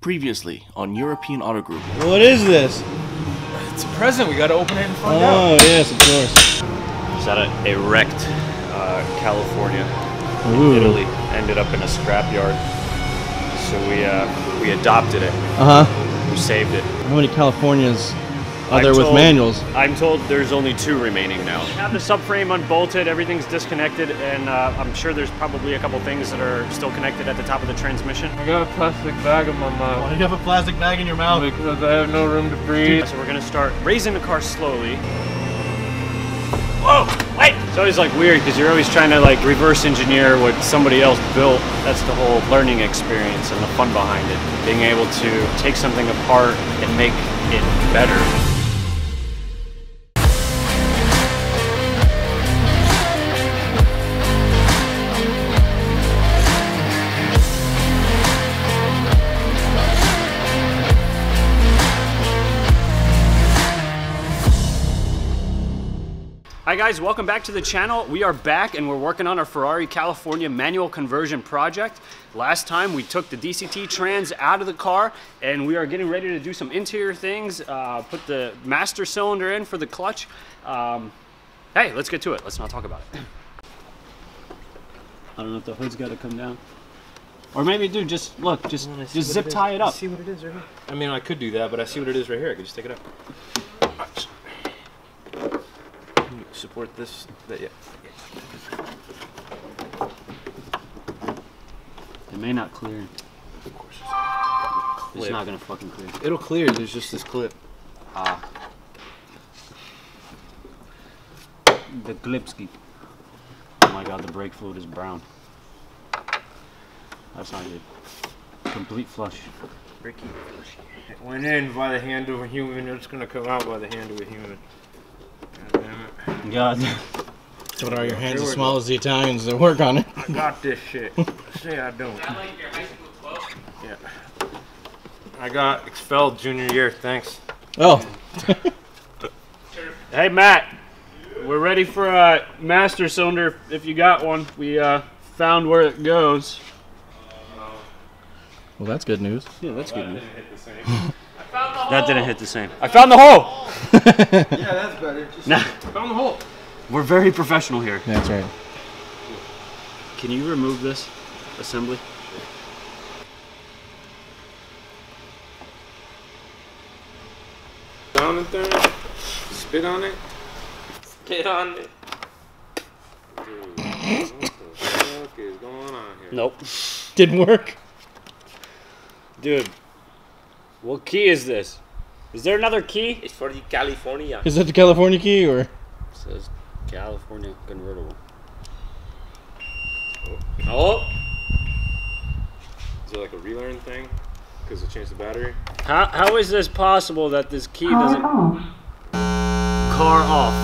Previously on European Auto Group. What is this? It's a present. We got to open it and find out. Oh, yes, of course. It's at a wrecked California, Italy. Ended up in a scrapyard. So we adopted it. We saved it. How many Californias are there with manuals? I'm told there's only 2 remaining now. I have the subframe unbolted, everything's disconnected, and I'm sure there's probably a couple things that are still connected at the top of the transmission. I got a plastic bag in my mouth. Why do you have a plastic bag in your mouth? Because I have no room to breathe. So we're gonna start raising the car slowly. Whoa, wait! It's always like weird because you're always trying to like reverse engineer what somebody else built. That's the whole learning experience and the fun behind it. Being able to take something apart and make it better. Hi guys, welcome back to the channel. We are back and we're working on our Ferrari California manual conversion project. Last time we took the DCT trans out of the car and we are getting ready to do some interior things, put the master cylinder in for the clutch. Hey, let's get to it. Let's not talk about it. I don't know if the hood's got to come down. Or maybe, dude, just look, just zip tie it up. See what it is right here. I mean, I could do that, but I see what it is right here. I could just take it up. Support this. Yeah. It may not clear. Of course. It's not gonna fucking clear. It'll clear. There's just this clip. The Glipski. Oh my god, the brake fluid is brown. That's not good. Complete flush. Ricky. It went in by the hand of a human. It's gonna come out by the hand of a human. God damn it. God. So what are your hands as small as the Italians that work on it? I got this shit. Say I don't. Yeah. I got expelled junior year, thanks. Oh. Hey Matt, we're ready for a master cylinder if you got one. We found where it goes. Well, that's good news. Yeah, that's good news. That didn't hit the same. I found the hole! Yeah, that's better. Just found the hole. We're very professional here. That's right. Can you remove this assembly? Down and there. Spit on it. Spit on it. Dude, what the fuck is going on here? Nope. Didn't work. Dude, what key is this? Is there another key? It's for the California. Is that the California key or? It says California convertible. Oh! Is there like a relearn thing? Because it changed the battery? How is this possible that this key doesn't... Car off.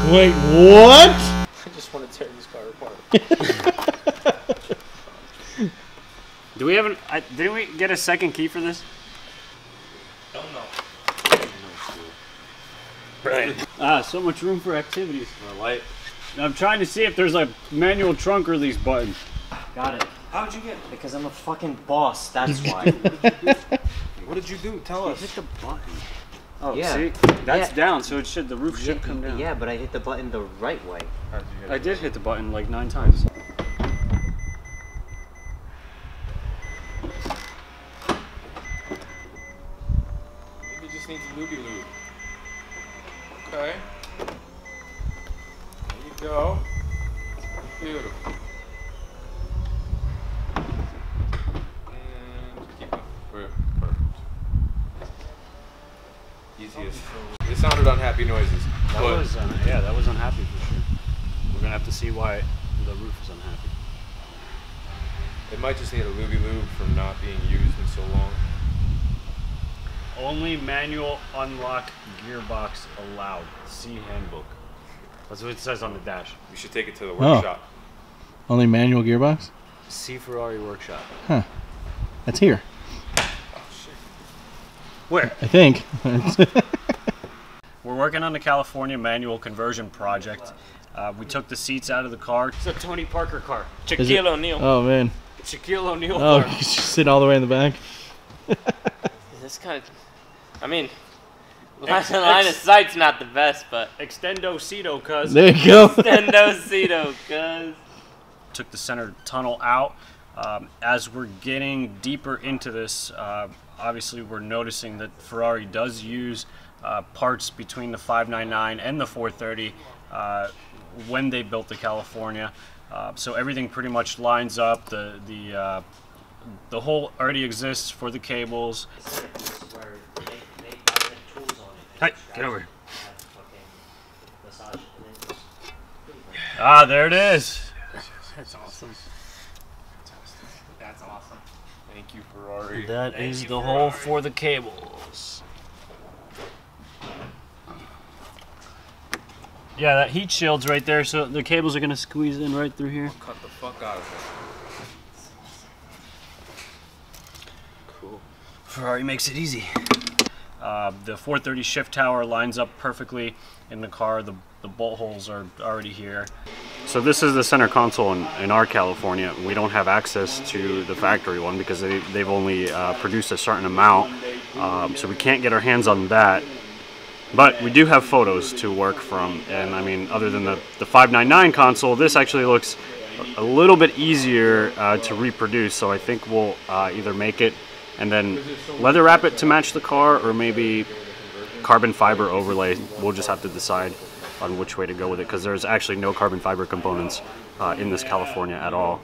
Wait, what? I just want to tear this car apart. Do we have an... didn't we get a second key for this? Don't know. Right. So much room for activities. Light. I'm trying to see if there's a manual trunk release button. Got it. How'd you get it? Because I'm a fucking boss, that's why. What did you do? Tell us. Hit the button. Oh, Yeah. see? That's down, so it should, the roof should come down. Yeah, but I hit the button the right way. I did hit the button like 9 times. Maybe it just needs a looby lube. Okay. There you go. Beautiful. And keep it. Perfect. Easiest. It sounded unhappy noises. That was, yeah, that was unhappy for sure. We're gonna have to see why the roof is unhappy. It might just need a looby lube from not being used in so long. Only manual unlock gearbox allowed. See handbook. That's what it says on the dash. We should take it to the workshop. Only manual gearbox? See Ferrari workshop. Huh. That's here. Oh shit. Where? I think. We're working on the California manual conversion project. We took the seats out of the car. It's a Tony Parker car. Shaquille O'Neal. Oh man. Shaquille O'Neal Oh, car. you sit all the way in the back. This kind of, I mean, line of sight's not the best, but Extendo Cedo, cuz. There you go. Extendo Cedo, cuz. Took the center tunnel out. As we're getting deeper into this, obviously we're noticing that Ferrari does use parts between the 599 and the 430 when they built the California. So everything pretty much lines up. The hole already exists for the cables. Hey, get over here. Ah, there it is. That's awesome. Fantastic. That's awesome. Thank you, Ferrari. That is the hole for the cables. Yeah, that heat shield's right there, so the cables are gonna squeeze in right through here. Cut the fuck out of it. Cool. Ferrari makes it easy. The 430 shift tower lines up perfectly in the car. The bolt holes are already here. So this is the center console in our California. We don't have access to the factory one because they've only produced a certain amount. So we can't get our hands on that. But we do have photos to work from. And I mean, other than the 599 console, this actually looks a little bit easier to reproduce. So I think we'll either make it and then leather wrap it to match the car, or maybe carbon fiber overlay. We'll just have to decide on which way to go with it, because there's actually no carbon fiber components in this California at all.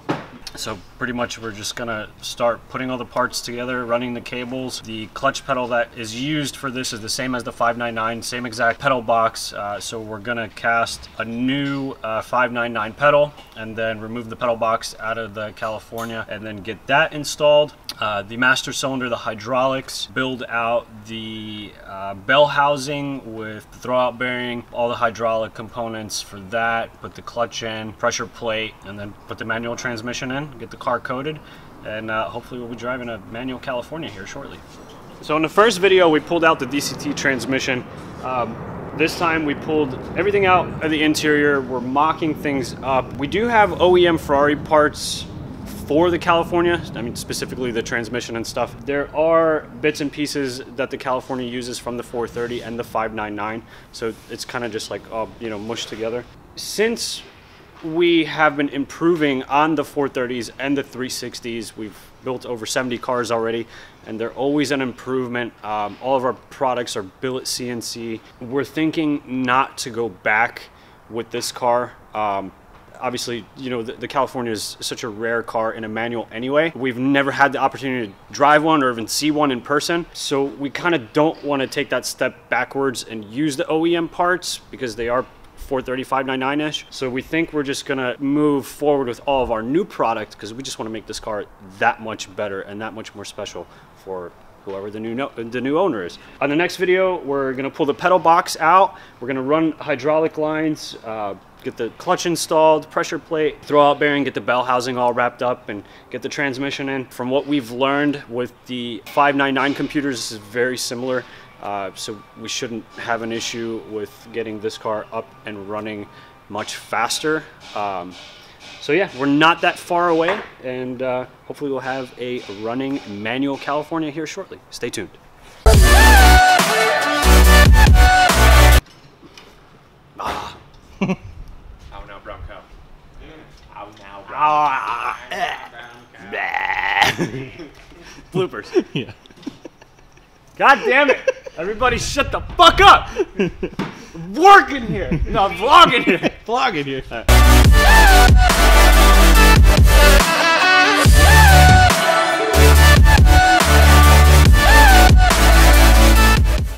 So pretty much we're just gonna start putting all the parts together, running the cables. The clutch pedal that is used for this is the same as the 599, same exact pedal box. So we're gonna cast a new 599 pedal and then remove the pedal box out of the California and then get that installed. The master cylinder, the hydraulics, build out the bell housing with the throwout bearing, all the hydraulic components for that, put the clutch in, pressure plate, and then put the manual transmission in, get the car coated, and hopefully we'll be driving a manual California here shortly. So in the first video we pulled out the DCT transmission. This time we pulled everything out of the interior. We're mocking things up. We do have OEM Ferrari parts for the California, I mean specifically the transmission and stuff. There are bits and pieces that the California uses from the 430 and the 599, so it's kind of just like, you know, mushed together. Since we have been improving on the 430s and the 360s, we've built over 70 cars already, and they're always an improvement. All of our products are billet CNC. We're thinking not to go back with this car. Obviously, you know, the California is such a rare car in a manual anyway. We've never had the opportunity to drive one or even see one in person. So we kind of don't want to take that step backwards and use the OEM parts because they are 430, 599-ish. So we think we're just gonna move forward with all of our new product because we just want to make this car that much better and that much more special for whoever the new owner is. On the next video, we're gonna pull the pedal box out. We're gonna run hydraulic lines, get the clutch installed, pressure plate, throwout bearing, get the bell housing all wrapped up, and get the transmission in. From what we've learned with the 599 computers, this is very similar. So we shouldn't have an issue with getting this car up and running much faster. So yeah, we're not that far away, and hopefully we'll have a running manual California here shortly. Stay tuned. Out now, brown cow. Out now, Bloopers. Yeah. God damn it! Everybody shut the fuck up! I'm working here! No, I'm vlogging here! Vlogging here.